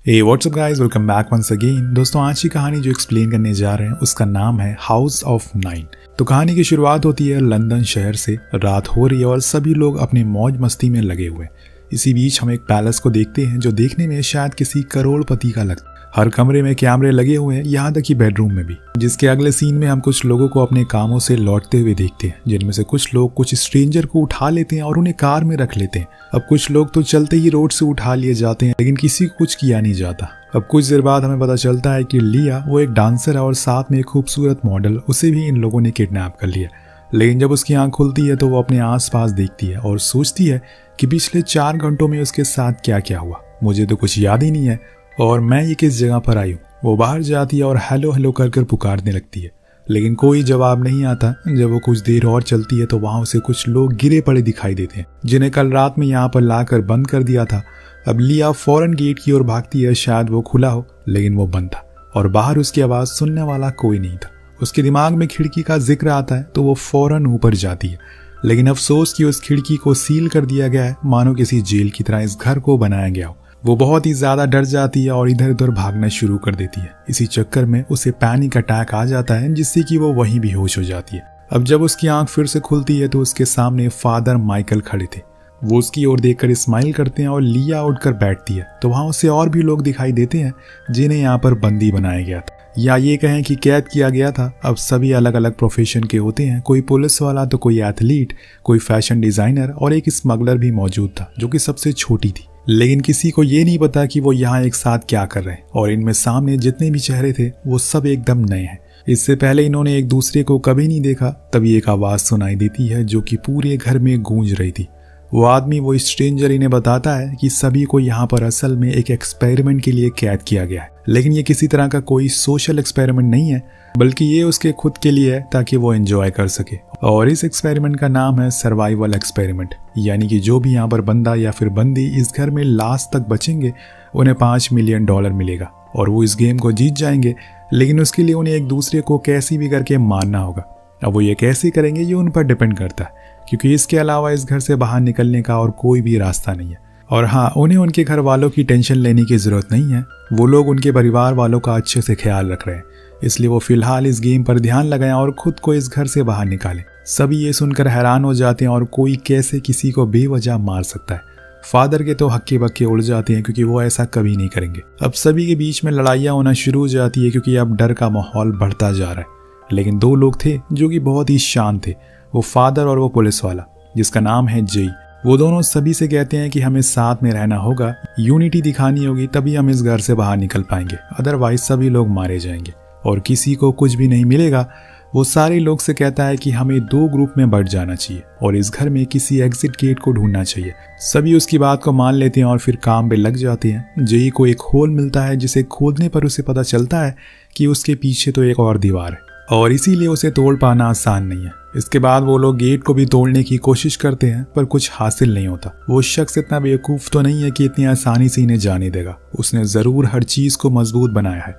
हे what's up guys, welcome back once again. दोस्तों, आज की कहानी जो एक्सप्लेन करने जा रहे हैं उसका नाम है हाउस ऑफ 9। तो कहानी की शुरुआत होती है लंदन शहर से। रात हो रही है और सभी लोग अपने मौज मस्ती में लगे हुए हैं। इसी बीच हम एक पैलेस को देखते हैं जो देखने में शायद किसी करोड़पति का लगता है। हर कमरे में कैमरे लगे हुए हैं, यहाँ तक कि बेडरूम में भी। जिसके अगले सीन में हम कुछ लोगों को अपने कामों से लौटते हुए देखते हैं, जिनमें से कुछ लोग कुछ स्ट्रेंजर को उठा लेते हैं और उन्हें कार में रख लेते हैं। अब कुछ लोग तो चलते ही रोड से उठा लिए जाते हैं, लेकिन किसी को कुछ किया नहीं जाता। अब कुछ देर बाद हमें पता चलता है कि लिया वो एक डांसर है और साथ में एक खूबसूरत मॉडल, उसे भी इन लोगों ने किडनैप कर लिया। लेकिन जब उसकी आंख खुलती है तो वो अपने आसपास देखती है और सोचती है कि पिछले 4 घंटों में उसके साथ क्या क्या हुआ। मुझे तो कुछ याद ही नहीं है और मैं ये किस जगह पर आई हूँ। वो बाहर जाती है और हेलो हेलो कर पुकारने लगती है, लेकिन कोई जवाब नहीं आता। जब वो कुछ देर और चलती है तो वहां उसे कुछ लोग गिरे पड़े दिखाई देते हैं, जिन्हें कल रात में यहाँ पर लाकर बंद कर दिया था। अब लिया फौरन गेट की ओर भागती है, शायद वो खुला हो, लेकिन वो बंद था और बाहर उसकी आवाज सुनने वाला कोई नहीं था। उसके दिमाग में खिड़की का जिक्र आता है तो वो फौरन ऊपर जाती है, लेकिन अफसोस कि उस खिड़की को सील कर दिया गया है, मानो किसी जेल की तरह इस घर को बनाया गया हो। वो बहुत ही ज्यादा डर जाती है और इधर उधर भागना शुरू कर देती है। इसी चक्कर में उसे पैनिक अटैक आ जाता है, जिससे कि वो वहीं बेहोश हो जाती है। अब जब उसकी आंख फिर से खुलती है तो उसके सामने फादर माइकल खड़े थे। वो उसकी ओर देखकर स्माइल करते हैं और लिया उठकर बैठती है तो वहां उसे और भी लोग दिखाई देते हैं, जिन्हें यहाँ पर बंदी बनाया गया था, या ये कहें कि कैद किया गया था। अब सभी अलग अलग प्रोफेशन के होते हैं, कोई पुलिस वाला तो कोई एथलीट, कोई फैशन डिजाइनर और एक स्मगलर भी मौजूद था जो कि सबसे छोटी थी। लेकिन किसी को ये नहीं पता कि वो यहाँ एक साथ क्या कर रहे हैं, और इनमें सामने जितने भी चेहरे थे वो सब एकदम नए हैं। इससे पहले इन्होंने एक दूसरे को कभी नहीं देखा। तभी एक आवाज सुनाई देती है जो कि पूरे घर में गूंज रही थी। वो आदमी, वो स्ट्रेंजर, इन्हें बताता है कि सभी को यहाँ पर असल में एक एक्सपेरिमेंट के लिए कैद किया गया है, लेकिन ये किसी तरह का कोई सोशल एक्सपेरिमेंट नहीं है, बल्कि ये उसके खुद के लिए है ताकि वो एंजॉय कर सके। और इस एक्सपेरिमेंट का नाम है सर्वाइवल एक्सपेरिमेंट, यानी कि जो भी यहाँ पर बंदा या फिर बंदी इस घर में लास्ट तक बचेंगे उन्हें $5 मिलियन मिलेगा और वो इस गेम को जीत जाएंगे। लेकिन उसके लिए उन्हें एक दूसरे को कैसे भी करके मारना होगा। अब वो ये कैसे करेंगे ये उन पर डिपेंड करता है, क्योंकि इसके अलावा इस घर से बाहर निकलने का और कोई भी रास्ता नहीं है। और हाँ, उन्हें उनके घर वालों की टेंशन लेने की जरूरत नहीं है। वो लोग उनके परिवार वालों का अच्छे से ख्याल रख रहे हैं, इसलिए वो फिलहाल इस गेम पर ध्यान लगाएं और खुद को इस घर से बाहर निकालें। सभी ये सुनकर हैरान हो जाते हैं और कोई कैसे किसी को बेवजह मार सकता है। फादर के तो हक्के बक्के उड़ जाते हैं, क्योंकि वो ऐसा कभी नहीं करेंगे। अब सभी के बीच में लड़ाइयाँ होना शुरू हो जाती है, क्योंकि अब डर का माहौल बढ़ता जा रहा है। लेकिन 2 लोग थे जो कि बहुत ही शांत थे, वो फादर और वो पुलिस वाला, जिसका नाम है जेई। वो दोनों सभी से कहते हैं कि हमें साथ में रहना होगा, यूनिटी दिखानी होगी, तभी हम इस घर से बाहर निकल पाएंगे, अदरवाइज सभी लोग मारे जाएंगे और किसी को कुछ भी नहीं मिलेगा। वो सारे लोग से कहता है कि हमें 2 ग्रुप में बढ़ जाना चाहिए और इस घर में किसी एग्जिट गेट को ढूंढना चाहिए। सभी उसकी बात को मान लेते हैं और फिर काम पे लग जाते हैं। जेई को एक होल मिलता है, जिसे खोदने पर उसे पता चलता है कि उसके पीछे तो एक और दीवार है और इसीलिए उसे तोड़ पाना आसान नहीं है। इसके बाद वो लोग गेट को भी तोड़ने की कोशिश करते हैं, पर कुछ हासिल नहीं होता। वो शख्स इतना बेवकूफ तो नहीं है कि इतनी आसानी से इन्हें जाने देगा। उसने जरूर हर चीज को मजबूत बनाया है,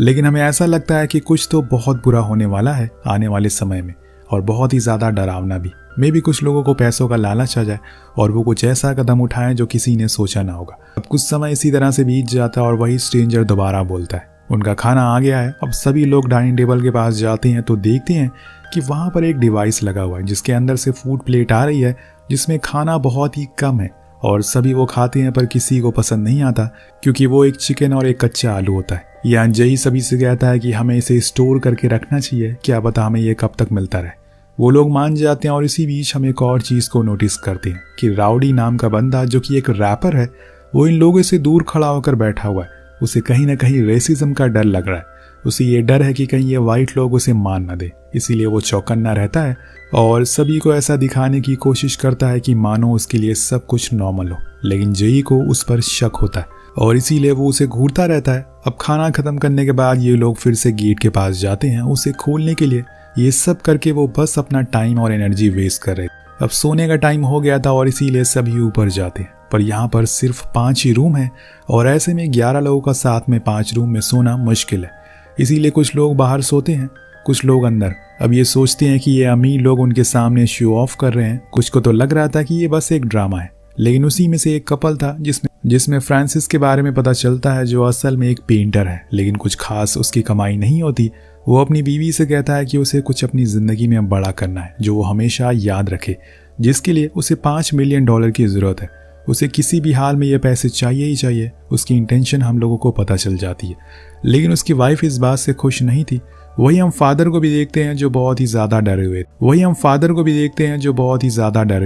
लेकिन हमें ऐसा लगता है कि कुछ तो बहुत बुरा होने वाला है आने वाले समय में, और बहुत ही ज्यादा डरावना भी। मे भी कुछ लोगों को पैसों का लालच आ जाए और वो कुछ ऐसा कदम उठाएं जो किसी ने सोचा ना होगा। अब कुछ समय इसी तरह से बीत जाता है और वही स्ट्रेंजर दोबारा बोलता है, उनका खाना आ गया है। अब सभी लोग डाइनिंग टेबल के पास जाते हैं तो देखते हैं कि वहां पर एक डिवाइस लगा हुआ है, जिसके अंदर से फूड प्लेट आ रही है, जिसमें खाना बहुत ही कम है और सभी वो खाते हैं, पर किसी को पसंद नहीं आता, क्योंकि वो एक चिकन और एक कच्चा आलू होता है। यहाँ जेई सभी से कहता है कि हमें इसे स्टोर करके रखना चाहिए, क्या पता हमें ये कब तक मिलता रहे। वो लोग मान जाते हैं और इसी बीच हम एक और चीज को नोटिस करते हैं कि राउडी नाम का बंदा, जो कि एक रैपर है, वो इन लोगों से दूर खड़ा होकर बैठा हुआ है। उसे कहीं ना कहीं रेसिज्म का डर लग रहा है। उसे ये डर है कि कहीं ये वाइट लोग उसे मार ना दे, इसीलिए वो चौकन्ना रहता है और सभी को ऐसा दिखाने की कोशिश करता है कि मानो उसके लिए सब कुछ नॉर्मल हो। लेकिन जेई को उस पर शक होता है और इसीलिए वो उसे घूरता रहता है। अब खाना खत्म करने के बाद ये लोग फिर से गेट के पास जाते हैं उसे खोलने के लिए। ये सब करके वो बस अपना टाइम और एनर्जी वेस्ट कर रहे। अब सोने का टाइम हो गया था और इसीलिए सभी ऊपर जाते हैं, पर यहाँ पर सिर्फ 5 ही रूम है और ऐसे में 11 लोगों का साथ में 5 रूम में सोना मुश्किल है। इसीलिए कुछ लोग बाहर सोते हैं, कुछ लोग अंदर। अब ये सोचते हैं कि ये अमीर लोग उनके सामने शो ऑफ कर रहे हैं। कुछ को तो लग रहा था कि ये बस एक ड्रामा है, लेकिन उसी में से एक कपल था जिसमें फ्रांसिस के बारे में पता चलता है, जो असल में एक पेंटर है, लेकिन कुछ खास उसकी कमाई नहीं होती। वो अपनी बीवी से कहता है कि उसे कुछ अपनी ज़िंदगी में बड़ा करना है जो वो हमेशा याद रखे, जिसके लिए उसे $5 मिलियन की ज़रूरत है। उसे किसी भी हाल में ये पैसे चाहिए ही चाहिए। उसकी इंटेंशन हम लोगों को पता चल जाती है, लेकिन उसकी वाइफ इस बात से खुश नहीं थी। वही हम फादर को भी देखते हैं जो बहुत ही ज़्यादा डरे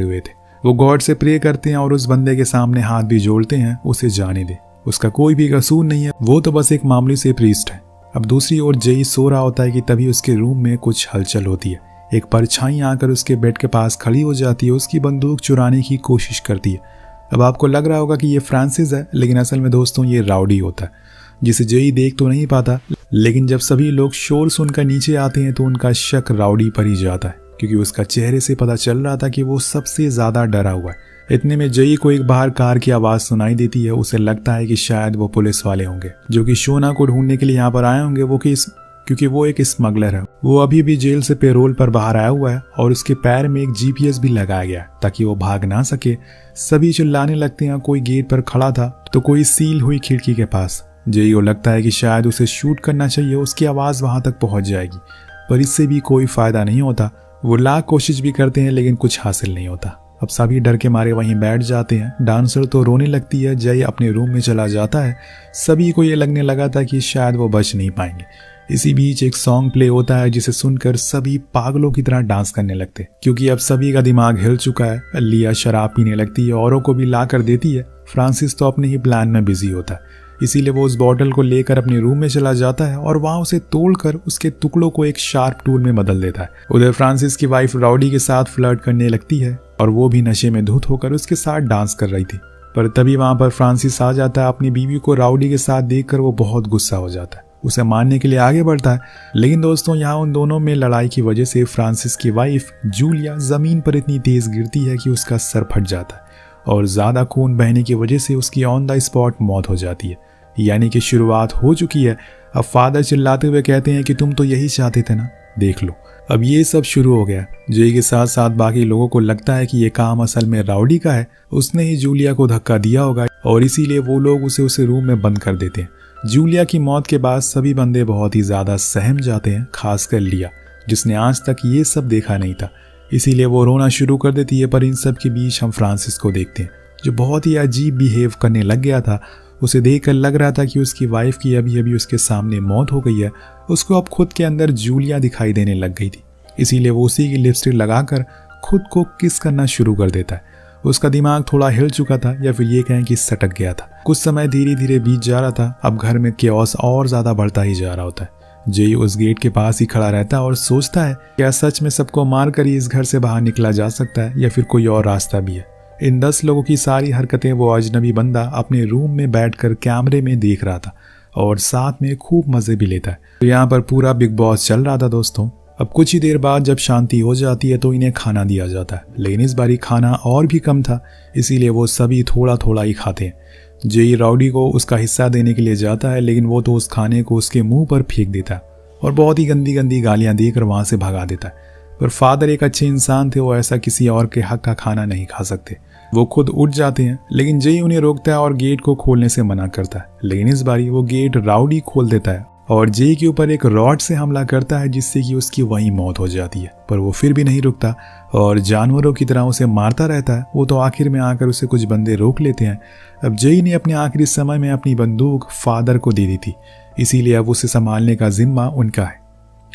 हुए थे। वो गॉड से प्रे करते हैं और उस बंदे के सामने हाथ भी जोड़ते हैं, उसे जाने दे, उसका कोई भी कसूर नहीं है, वो तो बस एक मामूली से प्रीस्ट है। अब दूसरी ओर जेई सो रहा होता है कि तभी उसके रूम में कुछ हलचल होती है। एक परछाई आकर उसके बेड के पास खड़ी हो जाती है, उसकी बंदूक चुराने की कोशिश करती है। अब आपको लग रहा होगा कि ये फ्रांसिस है, लेकिन असल में दोस्तों ये राउडी होता है, जिसे जेई देख तो नहीं पाता, लेकिन जब सभी लोग शोर सुनकर नीचे आते हैं तो उनका शक राउडी पर ही जाता है, क्योंकि उसका चेहरे से पता चल रहा था कि वो सबसे ज्यादा डरा हुआ है। इतने में जेई को एक बाहर कार की आवाज सुनाई देती है। उसे लगता है कि शायद वो पुलिस वाले होंगे जो कि शोना को ढूंढने के लिए यहाँ पर आए होंगे, क्योंकि वो एक स्मगलर है। वो अभी भी जेल से पेरोल पर बाहर आया हुआ है और उसके पैर में एक जीपीएस भी लगाया गया ताकि वो भाग ना सके। सभी चिल्लाने लगते हैं। कोई गेट पर खड़ा था तो कोई सील हुई खिड़की के पास। जेई को लगता है कि शायद उसे शूट करना चाहिए, उसकी आवाज वहां तक पहुंच जाएगी, पर इससे भी कोई फायदा नहीं होता। वो लाख कोशिश भी करते हैं लेकिन कुछ हासिल नहीं होता। अब सभी डर के मारे वहीं बैठ जाते हैं। डांसर तो रोने लगती है। जय अपने रूम में चला जाता है। सभी को ये लगने लगा था कि शायद वो बच नहीं पाएंगे। इसी बीच एक सॉन्ग प्ले होता है जिसे सुनकर सभी पागलों की तरह डांस करने लगते, क्योंकि अब सभी का दिमाग हिल चुका है। लिया शराब पीने लगती है, औरों को भी ला कर देती है। फ्रांसिस तो अपने ही प्लान में बिजी होता है, इसीलिए वो उस बॉटल को लेकर अपने रूम में चला जाता है और वहां उसे तोड़कर उसके टुकड़ों को एक शार्प टूल में बदल देता है। उधर फ्रांसिस की वाइफ राउडी के साथ फ्लर्ट करने लगती है और वो भी नशे में धुत होकर उसके साथ डांस कर रही थी, पर तभी वहां पर फ्रांसिस आ जाता है। अपनी बीवी को राउडी के साथ देखकर वो बहुत गुस्सा हो जाता है, उसे मारने के लिए आगे बढ़ता है। लेकिन दोस्तों यहाँ उन दोनों में लड़ाई की वजह से फ्रांसिस की वाइफ जूलिया जमीन पर इतनी तेज गिरती है कि उसका सर फट जाता है और ज्यादा खून बहने की वजह से उसकी ऑन द स्पॉट मौत हो जाती है। यानी कि शुरुआत हो चुकी है। अब फादर चिल्लाते हुए कहते हैं कि तुम तो यही चाहते थे ना, देख लो। अब ये सब शुरू हो गया। जेई के साथ साथ बाकी लोगों को लगता है कि ये काम असल में राउडी का है, उसने ही जूलिया को धक्का दिया होगा और इसीलिए वो लोग उसे रूम में बंद कर देते हैं। जूलिया की मौत के बाद सभी बंदे बहुत ही ज्यादा सहम जाते हैं, खासकर लिया जिसने आज तक ये सब देखा नहीं था, इसीलिए वो रोना शुरू कर देती है। पर इन सब के बीच हम फ्रांसिस को देखते हैं जो बहुत ही अजीब बिहेव करने लग गया था। उसे देखकर लग रहा था कि उसकी वाइफ की अभी अभी उसके सामने मौत हो गई है। उसको अब खुद के अंदर जूलिया दिखाई देने लग गई थी, इसीलिए वो उसी की लिपस्टिक लगाकर खुद को किस करना शुरू कर देता है। उसका दिमाग थोड़ा हिल चुका था, या फिर ये कहें कि सटक गया था। कुछ समय धीरे धीरे बीत जा रहा था। अब घर में केओस और ज्यादा बढ़ता ही जा रहा होता है। जेई उस गेट के पास ही खड़ा रहता है और सोचता है क्या सच में सबको मार कर ही इस घर से बाहर निकला जा सकता है, या फिर कोई और रास्ता भी है। इन 10 लोगों की सारी हरकतें वो अजनबी बंदा अपने रूम में बैठकर कैमरे में देख रहा था और साथ में खूब मजे भी लेता है। तो यहाँ पर पूरा बिग बॉस चल रहा था दोस्तों। अब कुछ ही देर बाद जब शांति हो जाती है तो इन्हें खाना दिया जाता है, लेकिन इस बारी खाना और भी कम था, इसीलिए वो सभी थोड़ा थोड़ा ही खाते हैं। जेई राउडी को उसका हिस्सा देने के लिए जाता है, लेकिन वो तो उस खाने को उसके मुंह पर फेंक देता है और बहुत ही गंदी गंदी गालियां देकर वहां से भगा देता है। पर फादर एक अच्छे इंसान थे, वो ऐसा किसी और के हक का खाना नहीं खा सकते। वो खुद उठ जाते हैं, लेकिन जेई उन्हें रोकता है और गेट को खोलने से मना करता है। लेकिन इस बारी वो गेट राउडी खोल देता है और जेई के ऊपर एक रॉड से हमला करता है, जिससे कि उसकी वहीं मौत हो जाती है। पर वो फिर भी नहीं रुकता और जानवरों की तरह उसे मारता रहता है। वो तो आखिर में आकर उसे कुछ बंदे रोक लेते हैं। अब जेई ने अपने आखिरी समय में अपनी बंदूक फादर को दे दी थी, इसीलिए अब उसे संभालने का जिम्मा उनका है।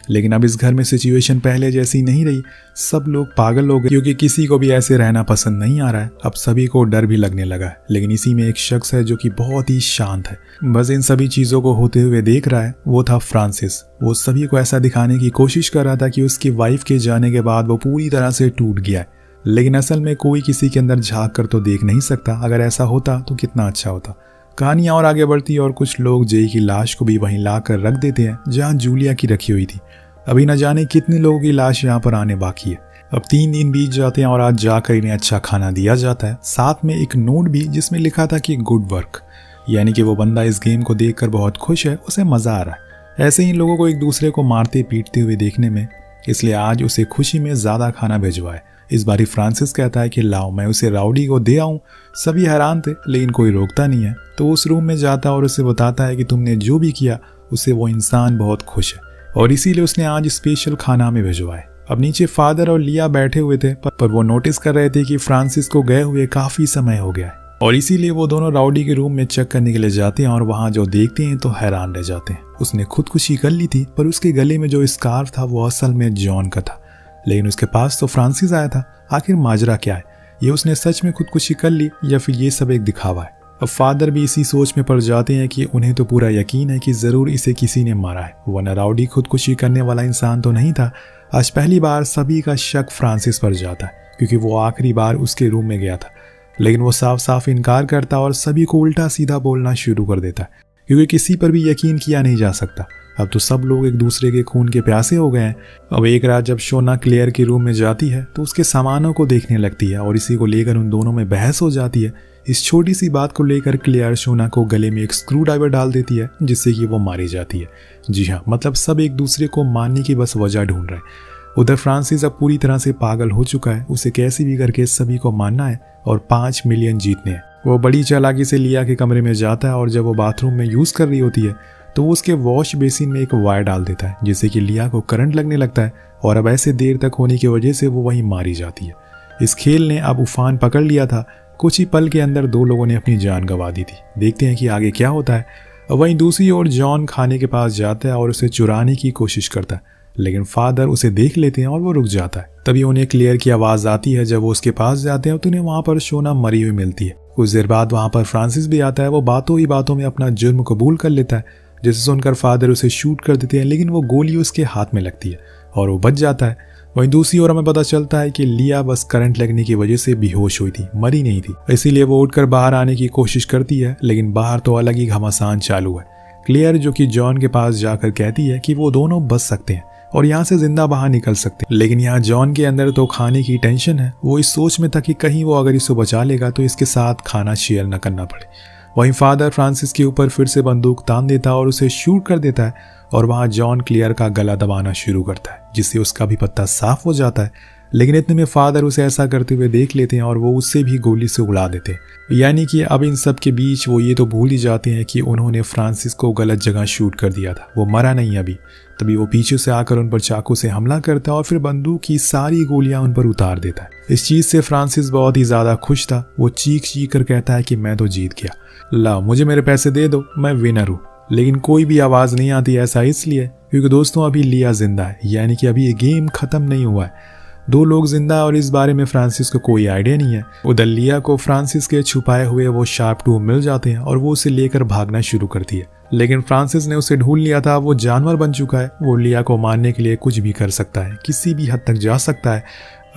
लेकिन अब इस घर में सिचुएशन पहले जैसी नहीं रही। सब लोग पागल हो गए, क्योंकि किसी को भी ऐसे रहना पसंद नहीं आ रहा है। अब सभी को डर भी लगने लगा है। लेकिन इसी में एक शख्स है जो कि बहुत ही शांत है, बस इन सभी चीजों को होते हुए देख रहा है। वो था फ्रांसिस। वो सभी को ऐसा दिखाने की कोशिश कर रहा था कि उसकी वाइफ के जाने के बाद वो पूरी तरह से टूट गया है, लेकिन असल में कोई किसी के अंदर झांक कर तो देख नहीं सकता। अगर ऐसा होता तो कितना अच्छा होता। कहानी और आगे बढ़ती और कुछ लोग जेई की लाश को भी वहीं ला कर रख देते हैं जहां जूलिया की रखी हुई थी। अभी न जाने कितने लोगों की लाश यहाँ पर आने बाकी है। अब 3 दिन बीत जाते हैं और आज जाकर इन्हें अच्छा खाना दिया जाता है, साथ में एक नोट भी जिसमें लिखा था कि गुड वर्क, यानी कि वो बंदा इस गेम को देखकर बहुत खुश है, उसे मजा आ रहा है ऐसे ही लोगों को एक दूसरे को मारते पीटते हुए देखने में, इसलिए आज उसे खुशी में ज्यादा खाना भिजवाए। इस बारी फ्रांसिस कहता है कि लाओ मैं उसे राउडी को दे आऊं। सभी हैरान थे लेकिन कोई रोकता नहीं है। तो उस रूम में जाता है और उसे बताता है कि तुमने जो भी किया उससे वो इंसान बहुत खुश है और इसीलिए उसने आज स्पेशल खाना में भिजवाए। अब नीचे फादर और लिया बैठे हुए थे पर वो नोटिस कर रहे थे कि फ्रांसिस को गए हुए काफी समय हो गया है और इसीलिए वो दोनों राउडी के रूम में चेक करने के लिए जाते हैं और वहां जो देखते हैं तो हैरान रह जाते हैं। उसने खुदकुशी कर ली थी पर उसके गले में जो स्कार्फ था वो असल में जॉन का था, लेकिन उसके पास तो फ्रांसिस आया था। आखिर माजरा क्या है? ये उसने सच में खुदकुशी कर ली या फिर ये सब एक दिखावा है? अब फादर भी इसी सोच में पड़ जाते हैं कि उन्हें तो पूरा यकीन है कि जरूर इसे किसी ने मारा है, वरना राउडी खुदकुशी करने वाला इंसान तो नहीं था। आज पहली बार सभी का शक फ्रांसिस पर जाता है क्योंकि वो आखिरी बार उसके रूम में गया था, लेकिन वो साफ साफ इनकार करता और सभी को उल्टा सीधा बोलना शुरू कर देता है क्योंकि किसी पर भी यकीन किया नहीं जा सकता। अब तो सब लोग एक दूसरे के खून के प्यासे हो गए हैं। अब एक रात जब शोना क्लेयर के रूम में जाती है तो उसके सामानों को देखने लगती है और इसी को लेकर उन दोनों में बहस हो जाती है। इस छोटी सी बात को लेकर क्लेयर शोना को गले में एक स्क्रू ड्राइवर डाल देती है जिससे कि वो मारी जाती है। जी हाँ, मतलब सब एक दूसरे को मारने की बस वजह ढूंढ रहे हैं। उधर फ्रांसिस अब पूरी तरह से पागल हो चुका है। उसे कैसे भी करके सभी को मारना है और 5 मिलियन जीतने हैं। वो बड़ी चालाकी से लिया के कमरे में जाता है और जब वो बाथरूम में यूज कर रही होती है तो वो उसके वॉश बेसिन में एक वायर डाल देता है जिससे कि लिया को करंट लगने लगता है और अब ऐसे देर तक होने की वजह से वो वहीं मारी जाती है। इस खेल ने अब उफान पकड़ लिया था। कुछ ही पल के अंदर 2 लोगों ने अपनी जान गंवा दी थी। देखते हैं कि आगे क्या होता है। वहीं दूसरी ओर जॉन खाने के पास जाता है और उसे चुराने की कोशिश करता है, लेकिन फादर उसे देख लेते हैं और वो रुक जाता है। तभी उन्हें क्लियर की आवाज आती है। जब वो उसके पास जाते हैं तो उन्हें वहां पर शोना मरी हुई मिलती है। कुछ देर बाद वहां पर फ्रांसिस भी आता है। वो बातों ही बातों में अपना जुर्म कबूल कर लेता है, जिसे सुनकर फादर उसे शूट कर देते हैं, लेकिन वो गोली उसके हाथ में लगती है और वो बच जाता है। वहीं दूसरी ओर हमें पता चलता है कि लिया बस करंट लगने की वजह से बेहोश हुई थी, मरी नहीं थी। इसीलिए वो उठकर बाहर आने की कोशिश करती है, लेकिन बाहर तो अलग ही घमासान चालू है। क्लियर जो कि जॉन के पास जाकर कहती है कि वो दोनों बच सकते हैं और यहाँ से जिंदा बाहर निकल सकते हैं, लेकिन यहाँ जॉन के अंदर तो खाने की टेंशन है। वो इस सोच में था कि कहीं वो अगर इसको बचा लेगा तो इसके साथ खाना शेयर न करना पड़े। वहीं फादर फ्रांसिस के ऊपर फिर से बंदूक तान देता है और उसे शूट कर देता है और वहां जॉन क्लियर का गला दबाना शुरू करता है, जिससे उसका भी पत्ता साफ हो जाता है। लेकिन इतने में फादर उसे ऐसा करते हुए देख लेते हैं और वो उससे भी गोली से उड़ा देते हैं। यानी कि अब इन सब के बीच वो ये तो भूल ही जाते हैं कि उन्होंने फ्रांसिस को गलत जगह शूट कर दिया था, वो मरा नहीं अभी। तभी वो पीछे से आकर उन पर चाकू से हमला करता है और फिर बंदूक की सारी गोलियां उन पर उतार देता है। इस चीज से फ्रांसिस बहुत ही ज्यादा खुश था। वो चीख कर कहता है कि मैं तो जीत गया, लाओ मुझे मेरे पैसे दे दो, मैं विनर हूँ। लेकिन कोई भी आवाज नहीं आती। ऐसा इसलिए क्योंकि दोस्तों अभी लिया जिंदा है, यानी कि अभी ये गेम खत्म नहीं हुआ है। 2 लोग जिंदा और इस बारे में फ्रांसिस को कोई आइडिया नहीं है। उधर लिया को फ्रांसिस के छुपाए हुए वो शार्प टूल मिल जाते हैं और वो उसे लेकर भागना शुरू करती है, लेकिन फ्रांसिस ने उसे ढूंढ लिया था। वो जानवर बन चुका है। वो लिया को मारने के लिए कुछ भी कर सकता है, किसी भी हद तक जा सकता है।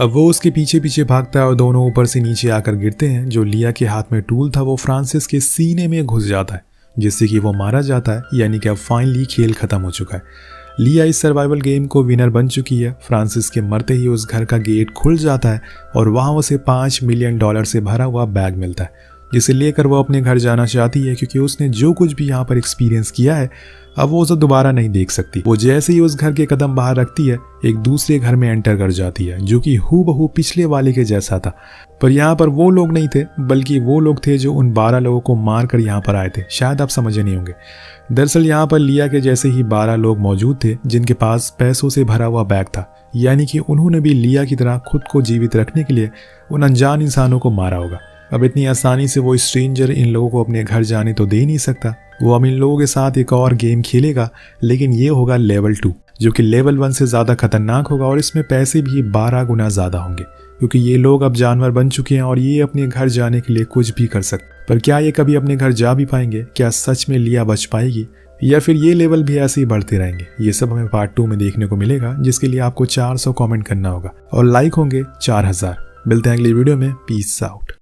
अब वो उसके पीछे पीछे भागता है और दोनों ऊपर से नीचे आकर गिरते हैं। जो लिया के हाथ में टूल था वो फ्रांसिस के सीने में घुस जाता है, जिससे कि वो मारा जाता है। यानी कि अब फाइनली खेल खत्म हो चुका है। लिया इस सर्वाइवल गेम को विनर बन चुकी है। फ्रांसिस के मरते ही उस घर का गेट खुल जाता है और वहां उसे $5 मिलियन से भरा हुआ बैग मिलता है, जिसे लेकर वो अपने घर जाना चाहती है क्योंकि उसने जो कुछ भी यहाँ पर एक्सपीरियंस किया है अब वो उसे दोबारा नहीं देख सकती। वो जैसे ही उस घर के कदम बाहर रखती है एक दूसरे घर में एंटर कर जाती है, जो कि हूबहू पिछले वाले के जैसा था। पर यहाँ पर वो लोग नहीं थे, बल्कि वो लोग थे जो उन 12 लोगों को मार कर यहाँ पर आए थे। शायद आप समझे नहीं होंगे। दरअसल यहाँ पर लिया के जैसे ही 12 लोग मौजूद थे जिनके पास पैसों से भरा हुआ बैग था, यानी कि उन्होंने भी लिया की तरह खुद को जीवित रखने के लिए उन अनजान इंसानों को मारा होगा। अब इतनी आसानी से वो स्ट्रेंजर इन लोगों को अपने घर जाने तो दे नहीं सकता। वो अब इन लोगों के साथ एक और गेम खेलेगा, लेकिन ये होगा लेवल 2, जो कि लेवल 1 से ज़्यादा खतरनाक होगा और इसमें पैसे भी 12 गुना ज़्यादा होंगे, क्योंकि ये लोग अब जानवर बन चुके हैं और ये अपने घर जाने के लिए कुछ भी कर सकते। पर क्या ये कभी अपने घर जा भी पाएंगे? क्या सच में लिया बच पाएगी, या फिर ये लेवल भी ऐसे ही बढ़ते रहेंगे? ये सब हमें पार्ट 2 में देखने को मिलेगा, जिसके लिए आपको 400 कमेंट करना होगा और लाइक होंगे 4000। मिलते हैं अगली वीडियो में। Peace out.